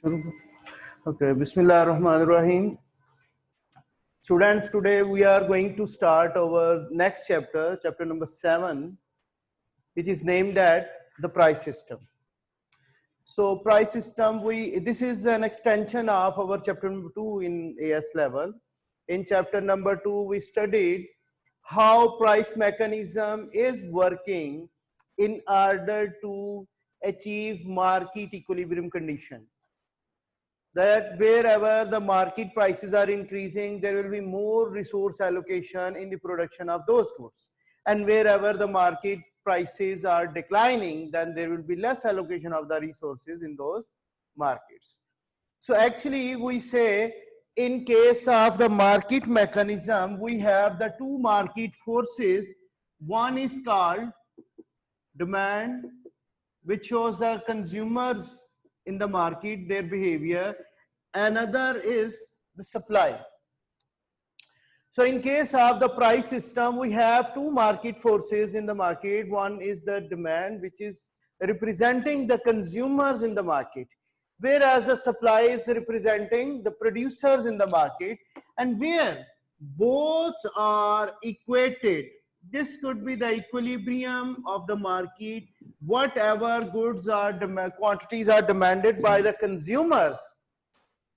Okay, Bismillah ar-Rahman ar-Rahim. Students, today we are going to start our next chapter, chapter number 7, which is named at the price system. So price system, this is an extension of our chapter number 2 in AS level. In chapter number 2, we studied how price mechanism is working in order to achieve market equilibrium condition. That wherever the market prices are increasing, there will be more resource allocation in the production of those goods. And wherever the market prices are declining, then there will be less allocation of the resources in those markets. So actually we say in case of the market mechanism, we have the two market forces. One is called demand, which shows the consumers in the market, their behavior. Another is the supply. So in case of the price system, we have two market forces in the market. One is the demand, which is representing the consumers in the market, whereas the supply is representing the producers in the market. And where both are equated, this could be the equilibrium of the market. Whatever goods are quantities are demanded by the consumers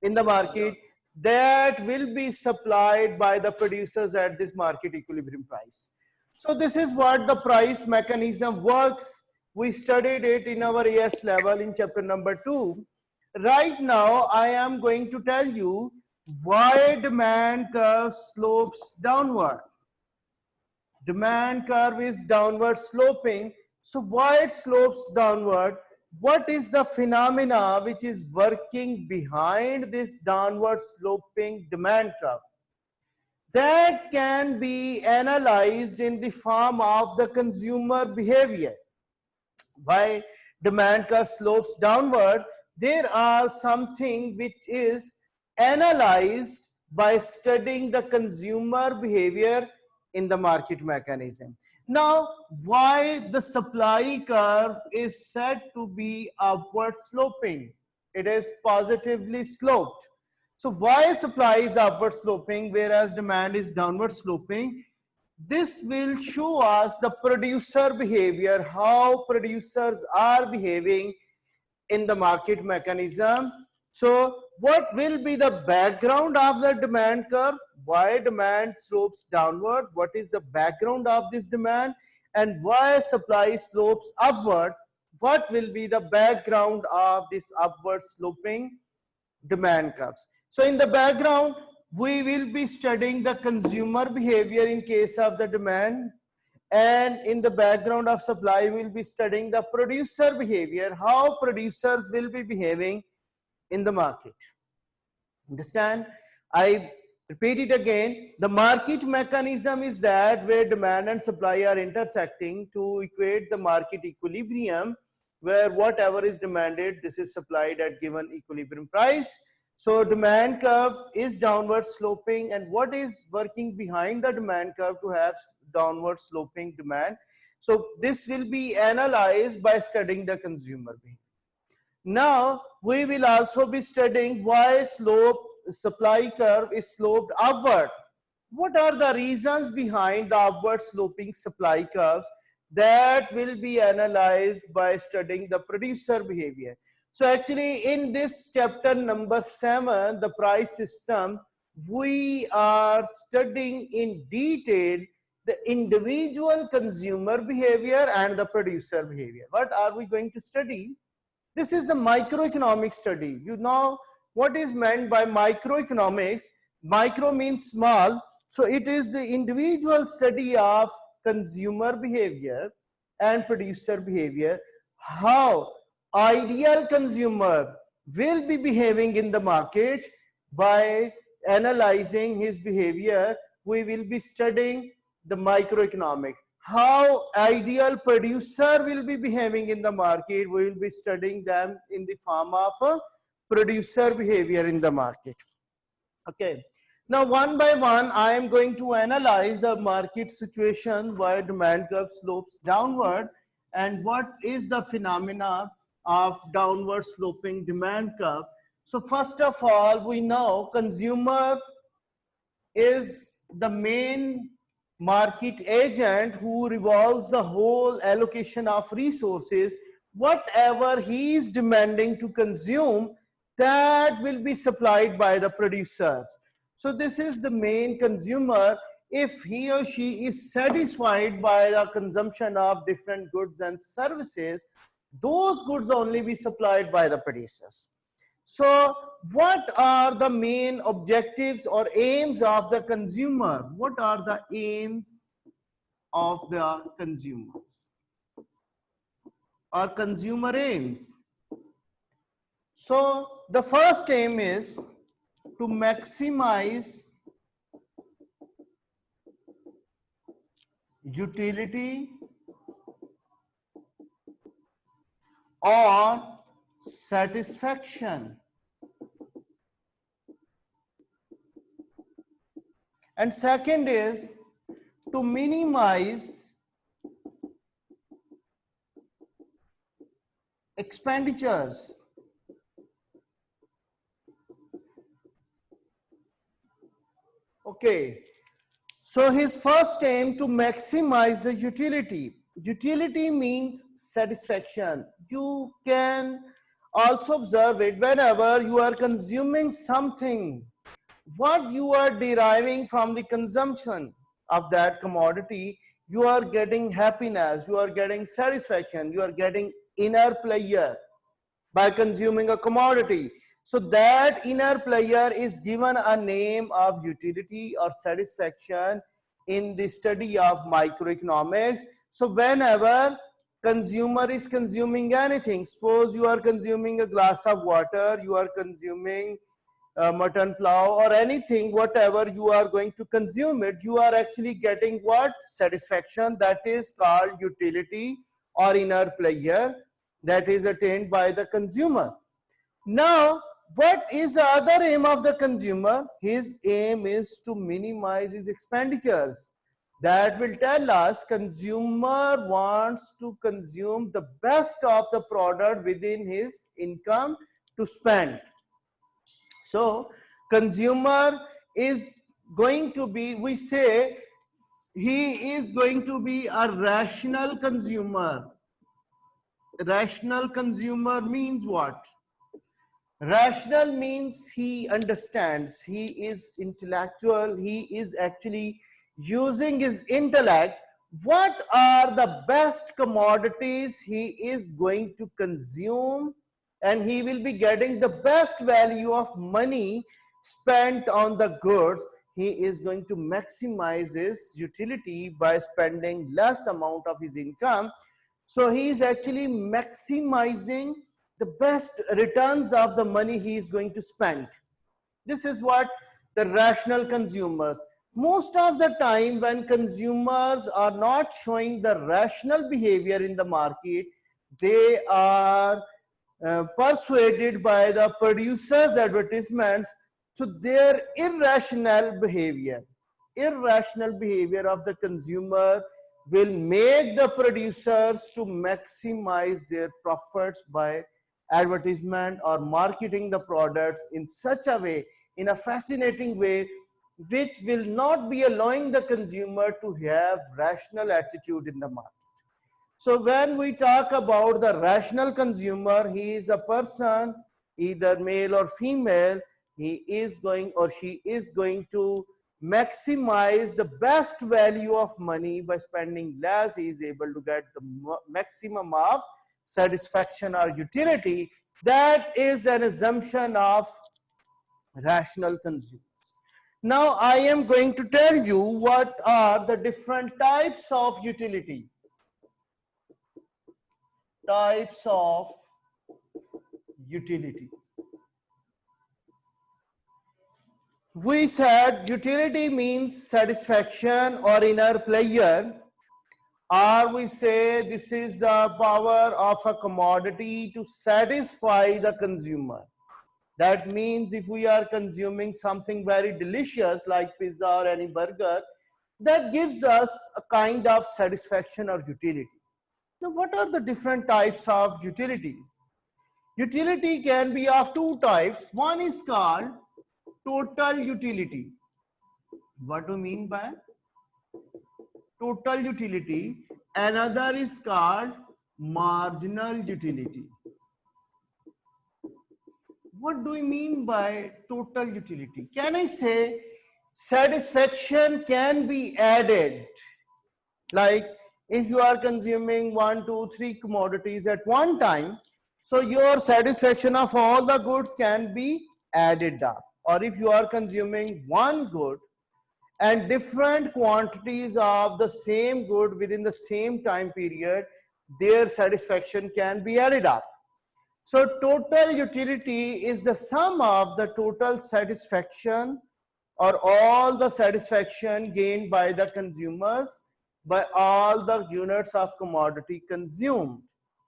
in the market, that will be supplied by the producers at this market equilibrium price. So this is what the price mechanism works. We studied it in our AS level in chapter number 2. Right now I am going to tell you why demand curve slopes downward. Demand curve is downward sloping. So why it slopes downward? What is the phenomena which is working behind this downward sloping demand curve? That can be analyzed in the form of the consumer behavior. Why demand curve slopes downward? There are something which is analyzed by studying the consumer behavior in the market mechanism. Now, why the supply curve is said to be upward sloping? It is positively sloped. So why supply is upward sloping whereas demand is downward sloping? This will show us the producer behavior, how producers are behaving in the market mechanism. So what will be the background of the demand curve? Why demand slopes downward? What is the background of this demand? And why supply slopes upward? What will be the background of this upward sloping demand curves? So in the background, we will be studying the consumer behavior in case of the demand, and in the background of supply we will be studying the producer behavior, how producers will be behaving in the market. Understand? I repeat it again. The market mechanism is that where demand and supply are intersecting to equate the market equilibrium, where whatever is demanded, this is supplied at given equilibrium price. So demand curve is downward sloping, and what is working behind the demand curve to have downward sloping demand? So this will be analyzed by studying the consumer behavior. Now we will also be studying why supply curve is sloped upward. What are the reasons behind the upward sloping supply curves? That will be analyzed by studying the producer behavior. So actually in this chapter number 7, the price system, we are studying in detail the individual consumer behavior and the producer behavior. What are we going to study? This is the microeconomic study. You know what is meant by microeconomics. Micro means small. So it is the individual study of consumer behavior and producer behavior. How ideal consumer will be behaving in the market. By analyzing his behavior, we will be studying the microeconomics. How ideal producer will be behaving in the market, we will be studying them in the form of a producer behavior in the market. Okay. Now one by one, I am going to analyze the market situation where demand curve slopes downward and what is the phenomena of downward sloping demand curve. So first of all, we know consumer is the main market agent who revolves the whole allocation of resources. Whatever he is demanding to consume, that will be supplied by the producers. So this is the main consumer. If he or she is satisfied by the consumption of different goods and services, those goods only be supplied by the producers. So what are the main objectives or aims of the consumer? What are the aims of the consumers or consumer aims? So the first aim is to maximize utility or satisfaction. And second is to minimize expenditures. Okay, so his first aim to maximize the utility. Utility means satisfaction. You can also observe it whenever you are consuming something. What you are deriving from the consumption of that commodity, you are getting happiness, you are getting satisfaction, you are getting inner pleasure by consuming a commodity. So that inner pleasure is given a name of utility or satisfaction in the study of microeconomics. So whenever consumer is consuming anything, suppose you are consuming a glass of water, you are consuming mutton plow or anything, whatever you are going to consume it, you are actually getting what? Satisfaction. That is called utility or inner pleasure that is attained by the consumer. Now, what is the other aim of the consumer? His aim is to minimize his expenditures. That will tell us consumer wants to consume the best of the product within his income to spend. So consumer is going to be, we say, he is going to be a rational consumer. Rational consumer means what? Rational means he understands, he is intellectual, he is actually using his intellect. What are the best commodities he is going to consume, and he will be getting the best value of money spent on the goods. He is going to maximize his utility by spending less amount of his income. So he is actually maximizing the best returns of the money he is going to spend. This is what the rational consumers. Most of the time when consumers are not showing the rational behavior in the market, they are persuaded by the producers' advertisements to their irrational behavior. Irrational behavior of the consumer will make the producers to maximize their profits by advertisement or marketing the products in such a way, in a fascinating way, which will not be allowing the consumer to have rational attitude in the market. So when we talk about the rational consumer, he is a person, either male or female, he is going or she is going to maximize the best value of money by spending less. He is able to get the maximum of satisfaction or utility. That is an assumption of rational consumers. Now I am going to tell you what are the different types of utility. Types of utility. We said utility means satisfaction or inner pleasure, or we say this is the power of a commodity to satisfy the consumer. That means if we are consuming something very delicious like pizza or any burger, that gives us a kind of satisfaction or utility. Now, what are the different types of utilities? Utility can be of two types. One is called total utility. What do you mean by total utility? Another is called marginal utility. What do we mean by total utility? Can I say satisfaction can be added? Like if you are consuming 1, 2, 3 commodities at one time, so your satisfaction of all the goods can be added up. Or if you are consuming one good and different quantities of the same good within the same time period, their satisfaction can be added up. So total utility is the sum of the total satisfaction or all the satisfaction gained by the consumers by all the units of commodity consumed.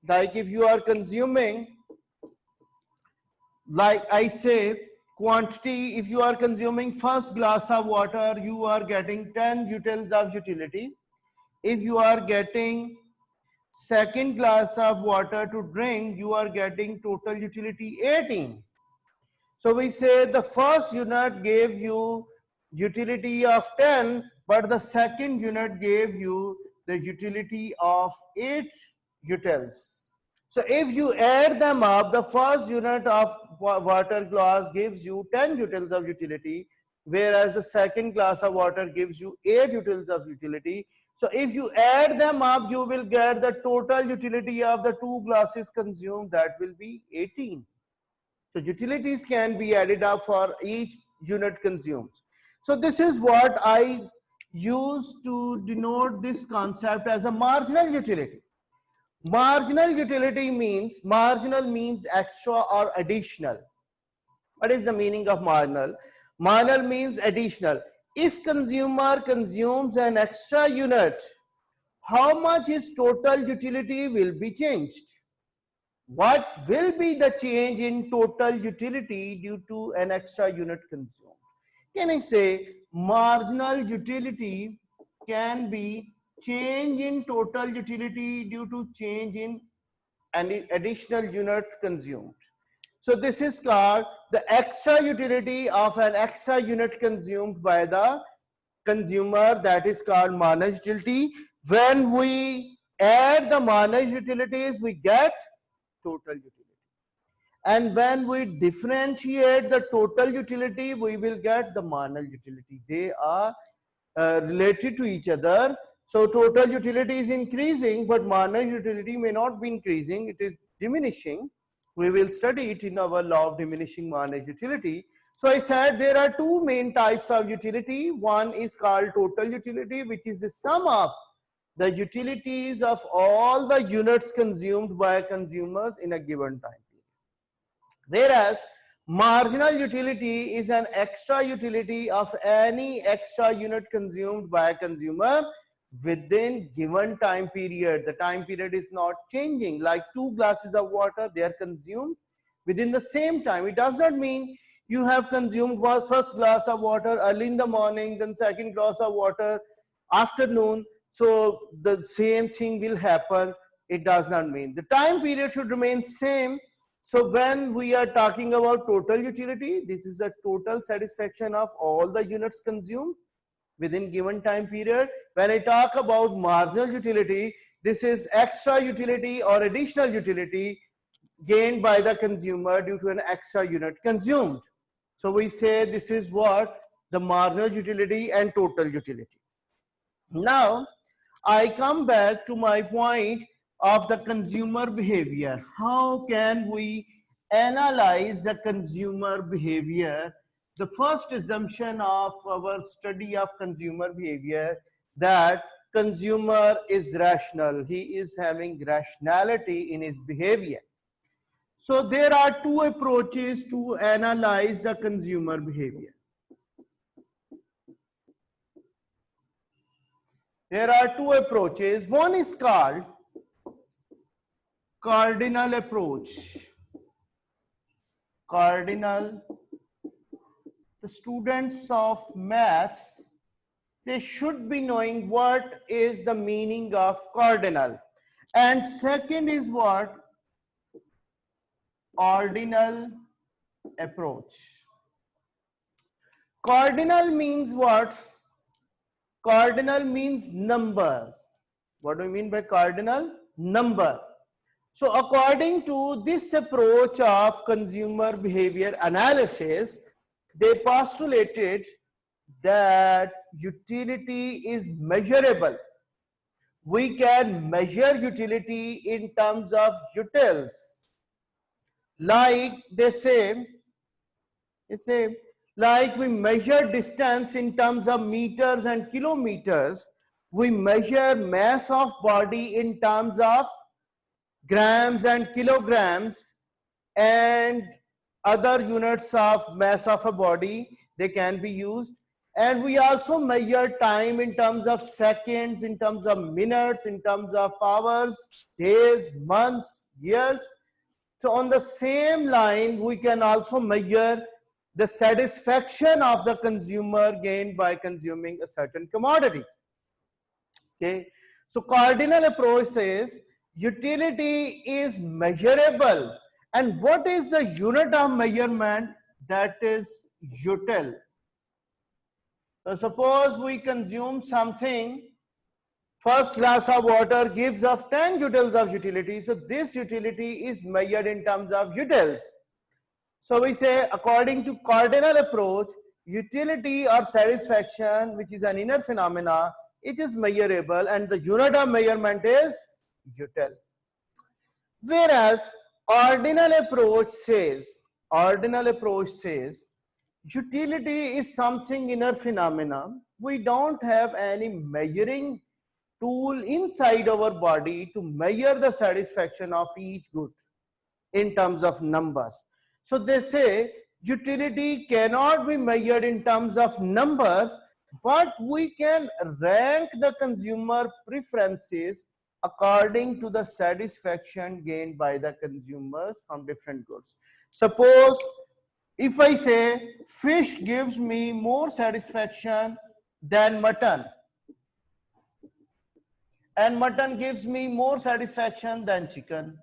Like if you are consuming, like I say, quantity, if you are consuming first glass of water, you are getting 10 joules of utility. If you are getting second glass of water to drink, you are getting total utility 18. So we say the first unit gave you utility of 10, but the second unit gave you the utility of 8 joules. So if you add them up, the first unit of water glass gives you 10 joules of utility, whereas the second glass of water gives you 8 joules of utility. So if you add them up, you will get the total utility of the two glasses consumed, that will be 18. So utilities can be added up for each unit consumed. So this is what I use to denote this concept as a marginal utility. Marginal utility means, marginal means extra or additional. What is the meaning of marginal? Marginal means additional. If consumer consumes an extra unit, how much his total utility will be changed? What will be the change in total utility due to an extra unit consumed? Can I say marginal utility can be change in total utility due to change in an additional unit consumed. So this is called the extra utility of an extra unit consumed by the consumer, that is called marginal utility. When we add the marginal utilities, we get total utility. And when we differentiate the total utility, we will get the marginal utility. They are related to each other. So total utility is increasing, but marginal utility may not be increasing, it is diminishing. We will study it in our law of diminishing marginal utility. So I said there are two main types of utility. One is called total utility, which is the sum of the utilities of all the units consumed by consumers in a given time period. Whereas marginal utility is an extra utility of any extra unit consumed by a consumer within given time period. The time period is not changing. Like 2 glasses of water, they are consumed within the same time. It does not mean you have consumed first glass of water early in the morning, then second glass of water afternoon, so the same thing will happen. It does not mean. The time period should remain same. So when we are talking about total utility, this is the total satisfaction of all the units consumed within given time period. When I talk about marginal utility, this is extra utility or additional utility gained by the consumer due to an extra unit consumed. So we say this is what the marginal utility and total utility. Now I come back to my point of the consumer behavior. How can we analyze the consumer behavior? The first assumption of our study of consumer behavior, that consumer is rational. He is having rationality in his behavior. So there are two approaches to analyze the consumer behavior. There are two approaches. One is called cardinal approach. Cardinal. The students of maths, they should be knowing what is the meaning of cardinal. And second is what? ordinal approach. Cardinal means what? Cardinal means number. What do we mean by cardinal? Number. So according to this approach of consumer behavior analysis, they postulated that utility is measurable. We can measure utility in terms of utils. Like they say, like we measure distance in terms of meters and kilometers, we measure mass of body in terms of grams and kilograms and other units of mass of a body, they can be used. And we also measure time in terms of seconds, in terms of minutes, in terms of hours, days, months, years. So on the same line, we can also measure the satisfaction of the consumer gained by consuming a certain commodity. Okay, so cardinal approach says utility is measurable. And what is the unit of measurement? That is util. So suppose we consume something, first glass of water gives us 10 utils of utility. So this utility is measured in terms of utils. So we say according to cardinal approach, utility or satisfaction, which is an inner phenomena, it is measurable and the unit of measurement is util. Whereas ordinal approach says utility is something inner phenomena. We don't have any measuring tool inside our body to measure the satisfaction of each good in terms of numbers. So they say utility cannot be measured in terms of numbers, but we can rank the consumer preferences according to the satisfaction gained by the consumers from different goods. Suppose if I say fish gives me more satisfaction than mutton, and mutton gives me more satisfaction than chicken.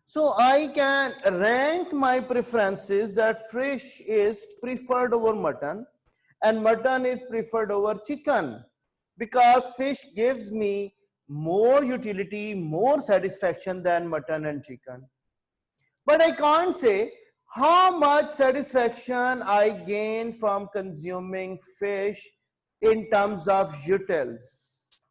So I can rank my preferences that fish is preferred over mutton and mutton is preferred over chicken, because fish gives me more utility, more satisfaction than mutton and chicken. But I can't say how much satisfaction I gain from consuming fish in terms of utils.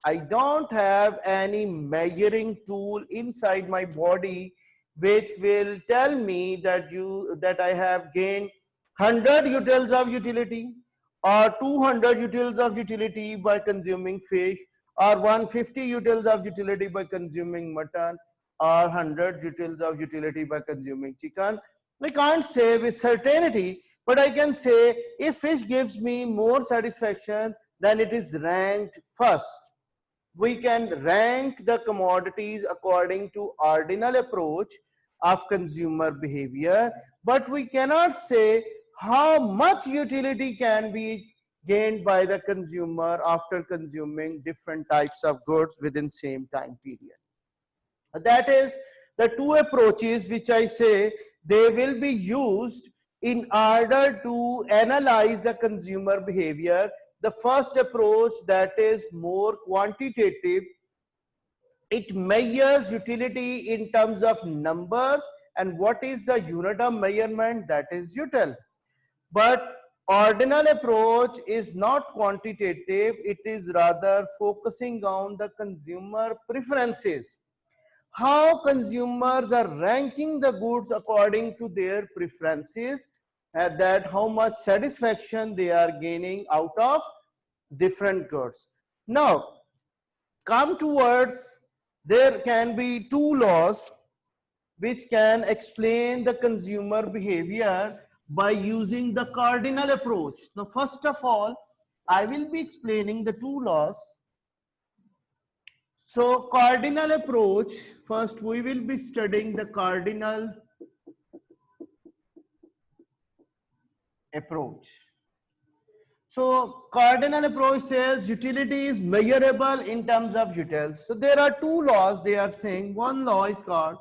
I don't have any measuring tool inside my body which will tell me that I have gained 100 utils of utility or 200 utils of utility by consuming fish, or 150 utils of utility by consuming mutton, or 100 utils of utility by consuming chicken. I can't say with certainty, but I can say if fish gives me more satisfaction, then it is ranked first. We can rank the commodities according to ordinal approach of consumer behavior, but we cannot say how much utility can be gained by the consumer after consuming different types of goods within same time period. That is the two approaches which I say they will be used in order to analyze the consumer behavior. The first approach, that is more quantitative, it measures utility in terms of numbers, and what is the unit of measurement? That is util. But ordinal approach is not quantitative, it is rather focusing on the consumer preferences. How consumers are ranking the goods according to their preferences, and that how much satisfaction they are gaining out of different goods. Now, come towards, there can be two laws which can explain the consumer behavior by using the cardinal approach. Now, first of all, I will be explaining the two laws. So, cardinal approach, first we will be studying the cardinal approach. So, cardinal approach says utility is measurable in terms of utils. So, there are two laws they are saying. One law is called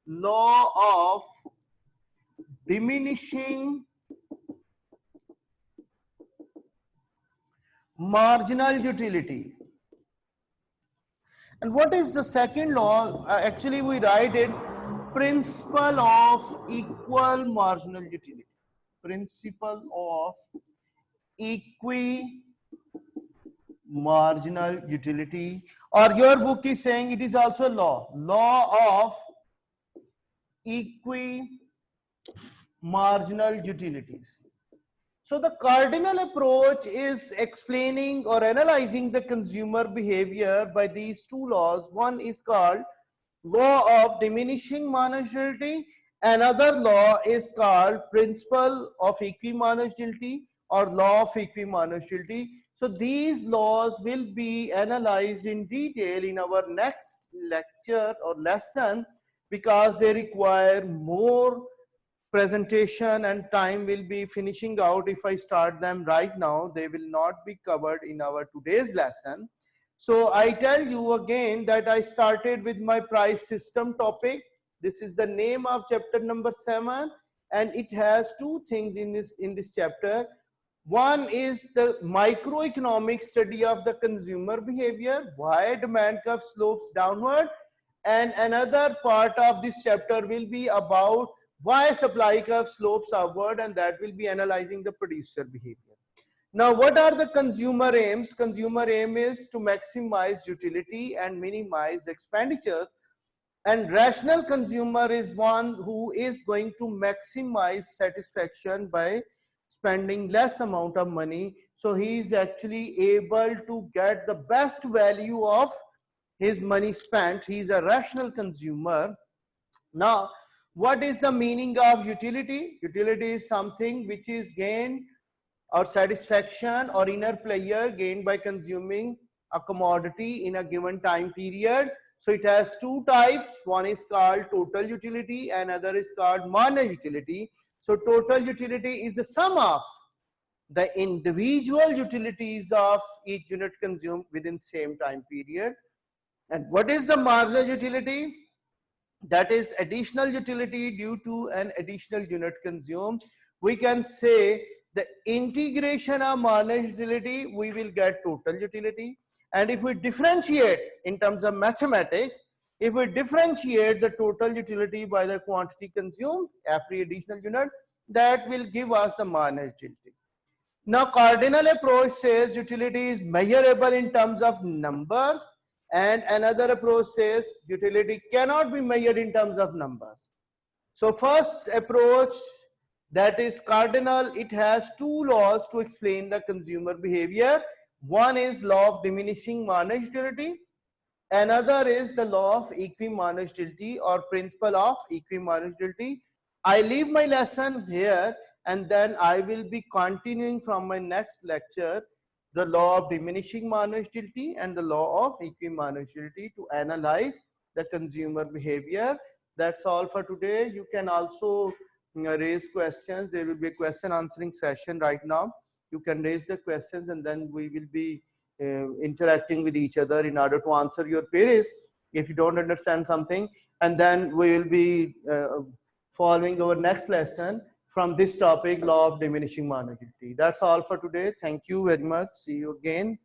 law of diminishing marginal utility. And what is the second law? Actually, we write it principle of equal marginal utility. Principle of marginal utility, or your book is saying it is also law of marginal utilities. So the cardinal approach is explaining or analyzing the consumer behavior by these two laws. One is called law of diminishing marginality. Another law is called principle of equimarginality or law of equimarginality. So these laws will be analyzed in detail in our next lecture or lesson, because they require more presentation and time will be finishing out. If I start them right now, they will not be covered in our today's lesson. So I tell you again that I started with my price system topic. This is the name of chapter number 7, and it has two things in this chapter. One is the microeconomic study of the consumer behavior, why demand curve slopes downward, and another part of this chapter will be about why supply curve slopes upward, and that will be analyzing the producer behavior. Now, what are the consumer aims? Consumer aim is to maximize utility and minimize expenditures. And rational consumer is one who is going to maximize satisfaction by spending less amount of money. So he is actually able to get the best value of his money spent. He is a rational consumer. Now, what is the meaning of utility? Utility is something which is gained or satisfaction or inner pleasure gained by consuming a commodity in a given time period. So it has two types. One is called total utility and other is called marginal utility. So total utility is the sum of the individual utilities of each unit consumed within same time period. And what is the marginal utility? That is additional utility due to an additional unit consumed. We can say the integration of marginal utility, we will get total utility. And if we differentiate in terms of mathematics, if we differentiate the total utility by the quantity consumed, every additional unit, that will give us the marginal utility. Now, cardinal approach says utility is measurable in terms of numbers, and another approach says utility cannot be measured in terms of numbers. So first approach, that is cardinal, it has two laws to explain the consumer behavior. One is law of diminishing marginal utility. Another is the law of equimarginality or principle of equimarginality. I leave my lesson here and then I will be continuing from my next lecture the law of diminishing marginality and the law of equimarginality to analyze the consumer behavior. That's all for today. You can also raise questions. There will be a question answering session right now. You can raise the questions and then we will be interacting with each other in order to answer your queries if you don't understand something, and then we will be following our next lesson from this topic, law of diminishing marginality. That's all for today. Thank you very much. See you again.